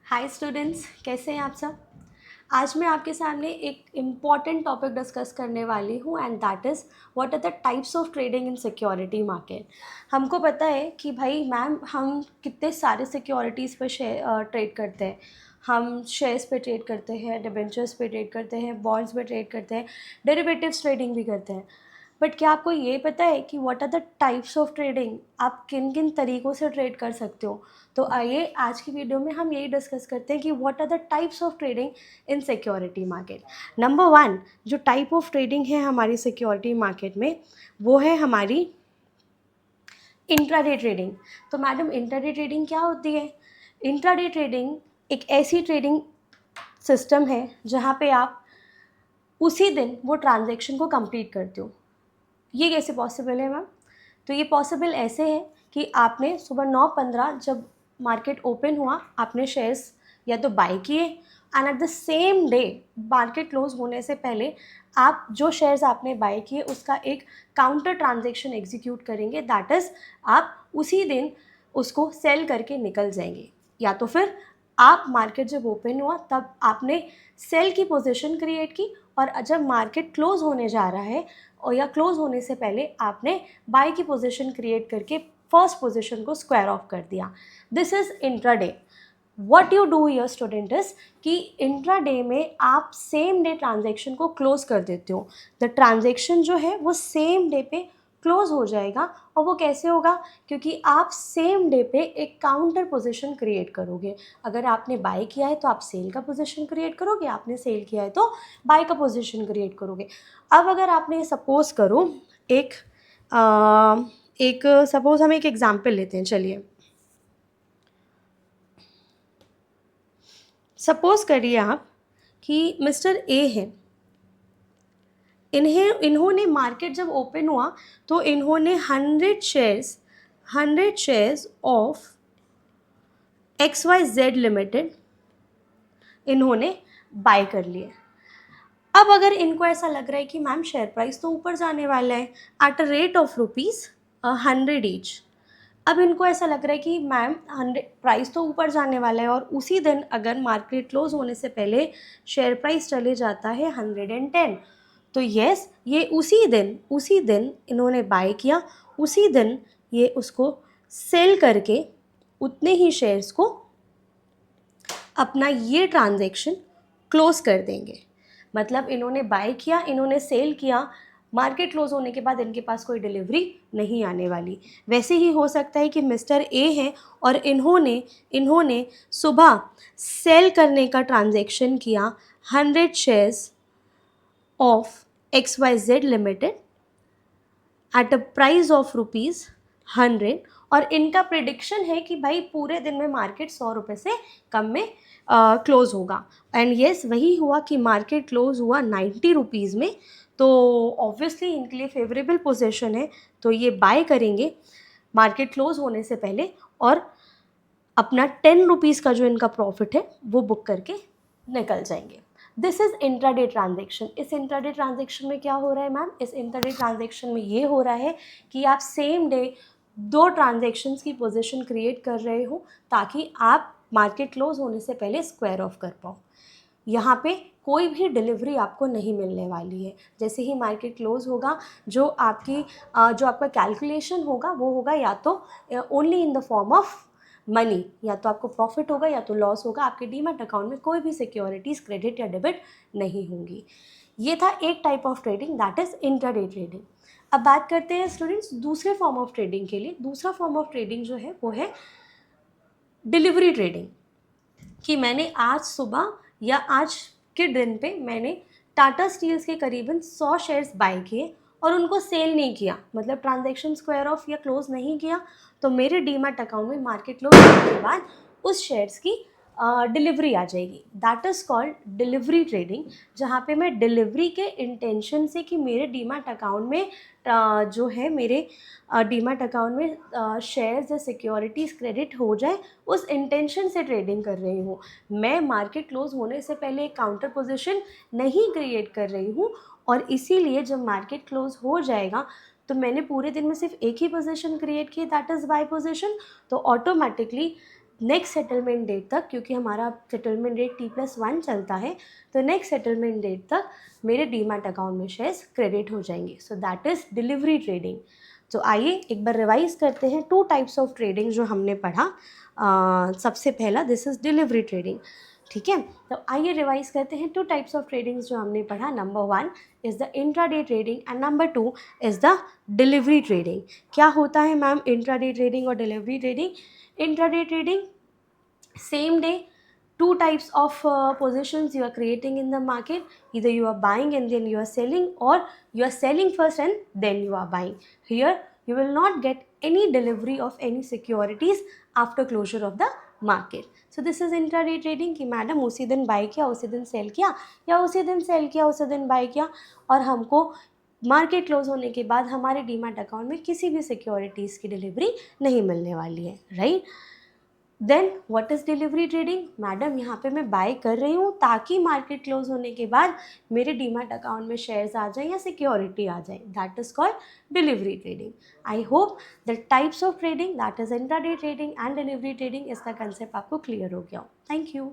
Hi students, कैसे हैं आप सब। आज मैं आपके सामने एक इम्पॉर्टेंट टॉपिक डिस्कस करने वाली हूँ and that is what are the types of trading in security market. हमको पता है कि भाई मैम हम कितने सारे सिक्योरिटीज़ पे ट्रेड करते हैं। हम शेयर्स पे ट्रेड करते हैं, डिबेंचर्स पे ट्रेड करते हैं, बॉन्ड्स पे ट्रेड करते हैं, डेरिवेटिव्स ट्रेडिंग भी करते हैं। बट क्या आपको ये पता है कि what are the types of trading, आप किन किन तरीक़ों से ट्रेड कर सकते हो। तो आइए आज की वीडियो में हम यही डिस्कस करते हैं कि what are the types of trading in security market. Number one जो टाइप ऑफ ट्रेडिंग है हमारी सिक्योरिटी मार्केट में, वो है हमारी इंट्राडे ट्रेडिंग। तो मैडम इंट्राडे ट्रेडिंग क्या होती है? इंट्राडे ट्रेडिंग एक ऐसी ट्रेडिंग सिस्टम है जहाँ पे आप उसी दिन वो ट्रांजेक्शन को कंप्लीट करते हो। ये कैसे पॉसिबल है मैम? तो ये पॉसिबल ऐसे है कि आपने सुबह 9:15 जब मार्केट ओपन हुआ, आपने शेयर्स या तो बाय किए and at the same day market close होने से पहले आप जो शेयर्स आपने बाय किए उसका एक काउंटर ट्रांजेक्शन एग्जीक्यूट करेंगे। दैट इज़ आप उसी दिन उसको सेल करके निकल जाएंगे। या तो फिर आप मार्केट जब ओपन हुआ तब आपने सेल की पोजीशन क्रिएट की और जब मार्केट क्लोज होने जा रहा है और या क्लोज होने से पहले आपने बाय की पोजीशन क्रिएट करके फर्स्ट पोजीशन को स्क्वायर ऑफ कर दिया। This is intraday. What you do your student is कि इंट्राडे में आप सेम डे ट्रांजेक्शन को क्लोज कर देते हो। द ट्रांजेक्शन जो है वो सेम डे पे क्लोज हो जाएगा। और वो कैसे होगा? क्योंकि आप सेम डे पे एक काउंटर पोजीशन क्रिएट करोगे। अगर आपने बाय किया है तो आप सेल का पोजीशन क्रिएट करोगे, आपने सेल किया है तो बाय का पोजीशन क्रिएट करोगे। अब अगर आपने सपोज करो एक एक सपोज हम एक एग्जांपल लेते हैं। चलिए सपोज करिए आप कि मिस्टर ए है, इन्होंने मार्केट जब ओपन हुआ तो इन्होंने 100 शेयर्स ऑफ XYZ लिमिटेड इन्होंने बाय कर लिए। अब अगर इनको ऐसा लग रहा है कि मैम शेयर प्राइस तो ऊपर जाने वाला है at a rate of ₹100 each. अब इनको ऐसा लग रहा है कि मैम 100 प्राइस तो ऊपर जाने वाला है और उसी दिन अगर मार्केट क्लोज होने से पहले शेयर प्राइस चले जाता है 110। तो यस, ये उसी दिन इन्होंने बाय किया, उसी दिन ये उसको सेल करके उतने ही शेयर्स को अपना ये ट्रांजैक्शन क्लोज कर देंगे। मतलब इन्होंने बाय किया, इन्होंने सेल किया, मार्केट क्लोज होने के बाद इनके पास कोई डिलीवरी नहीं आने वाली। वैसे ही हो सकता है कि मिस्टर ए हैं और इन्होंने सुबह सेल करने का ट्रांजैक्शन किया 100 shares of XYZ limited at a price of ₹100 और इनका प्रिडिक्शन है कि भाई पूरे दिन में मार्केट 100 रुपये से कम में क्लोज होगा। एंड येस, वही हुआ कि मार्केट क्लोज हुआ 90 रुपीज़ में। तो ऑब्वियसली इनके लिए फेवरेबल पोजीशन है, तो ये बाय करेंगे मार्केट क्लोज होने से पहले और अपना 10 रुपीज़ का जो इनका प्रॉफिट है वो बुक करके निकल जाएंगे। This is intraday transaction. इस इंट्राडे ट्रांजेक्शन में क्या हो रहा है मैम? इस इंट्राडे ट्रांजेक्शन में ये हो रहा है कि आप सेम डे दो ट्रांजेक्शन्स की पोजीशन क्रिएट कर रहे हो ताकि आप मार्केट क्लोज होने से पहले स्क्वायर ऑफ कर पाओ। यहाँ पे कोई भी डिलीवरी आपको नहीं मिलने वाली है। जैसे ही मार्केट क्लोज होगा जो आपका कैलकुलेशन होगा वो होगा या तो only in the form of money, या तो आपको प्रॉफिट होगा या तो लॉस होगा। आपके डीमैट अकाउंट में कोई भी सिक्योरिटीज़ क्रेडिट या डेबिट नहीं होंगी। ये था एक type of trading, that is intraday trading. अब बात करते हैं स्टूडेंट्स दूसरे फॉर्म ऑफ ट्रेडिंग के लिए। दूसरा फॉर्म ऑफ ट्रेडिंग जो है वो है डिलीवरी ट्रेडिंग। कि मैंने आज सुबह या आज के दिन पे मैंने टाटा स्टील्स के करीबन 100 शेयर्स बाय किए और उनको सेल नहीं किया, मतलब ट्रांजैक्शन स्क्वायर ऑफ या क्लोज नहीं किया। तो मेरे डीमैट अकाउंट में मार्केट क्लोज होने के बाद उस शेयर्स की डिलीवरी आ जाएगी। That is called delivery trading, जहाँ पे मैं डिलीवरी के इंटेंशन से कि मेरे डीमैट अकाउंट में जो है मेरे डीमैट अकाउंट में शेयर्स या सिक्योरिटीज़ क्रेडिट हो जाए, उस इंटेंशन से ट्रेडिंग कर रही हूँ। मैं मार्केट क्लोज होने से पहले एक काउंटर पोजीशन नहीं क्रिएट कर रही हूँ और इसीलिए जब मार्केट क्लोज हो जाएगा तो मैंने पूरे दिन में सिर्फ एक ही पोजीशन क्रिएट की, दैट इज़ बाय पोजीशन। तो ऑटोमेटिकली नेक्स्ट सेटलमेंट डेट तक, क्योंकि हमारा सेटलमेंट डेट T+1 चलता है, तो नेक्स्ट सेटलमेंट डेट तक मेरे डीमैट अकाउंट में शेयर्स क्रेडिट हो जाएंगे. So that is delivery trading. तो आइए एक बार रिवाइज करते हैं 2 टाइप्स ऑफ ट्रेडिंग जो हमने पढ़ा. सबसे पहला दिस इज़ डिलीवरी ट्रेडिंग. ठीक है, तो आइए रिवाइज करते हैं 2 टाइप्स ऑफ ट्रेडिंग्स जो हमने पढ़ा. Number 1 is the intraday trading and number 2 is the delivery trading. क्या होता है मैम इंट्राडे ट्रेडिंग और delivery trading? Intraday trading, same day, 2 types of positions you are creating in the market. Either you are buying and then you are selling, or you are selling first and then you are buying. Here you will not get any delivery of any securities after closure of the market. So this is intraday trading कि madam उसी दिन by किया, उसी दिन cell किया, या उसी दिन सेल किया, उसी दिन बाई किया, और हमको मार्केट क्लोज होने के बाद हमारे डीमैट अकाउंट में किसी भी सिक्योरिटीज़ की डिलीवरी नहीं मिलने वाली है, right? Then what is delivery trading? Madam यहाँ पे मैं बाय कर रही हूँ ताकि मार्केट क्लोज होने के बाद मेरे डीमैट अकाउंट में शेयर्स आ जाएं या सिक्योरिटी आ जाए. That is called delivery trading. I hope the types of trading that is intraday trading and delivery trading, इसका कंसेप्ट आपको क्लियर हो गया हो. Thank you.